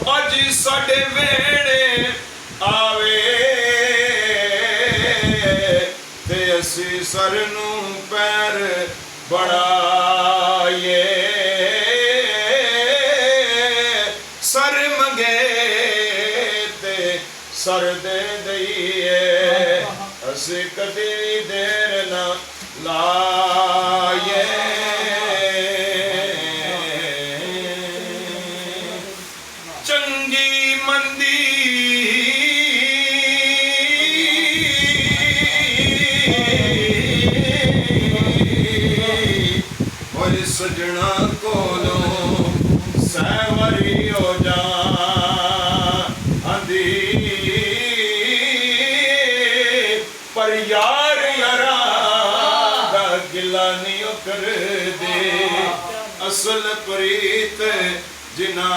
अज साडे वेड़े आवे ते असी सर नू पैर बढ़ाइए सर मंगे ते सर दे दईए असी कदी देर ना लाए चंगी मंदी और सजना कोलो सैवरी हो जा आंधी पर यार यारा दा गिला नहीं कर दे असल प्रीत जिना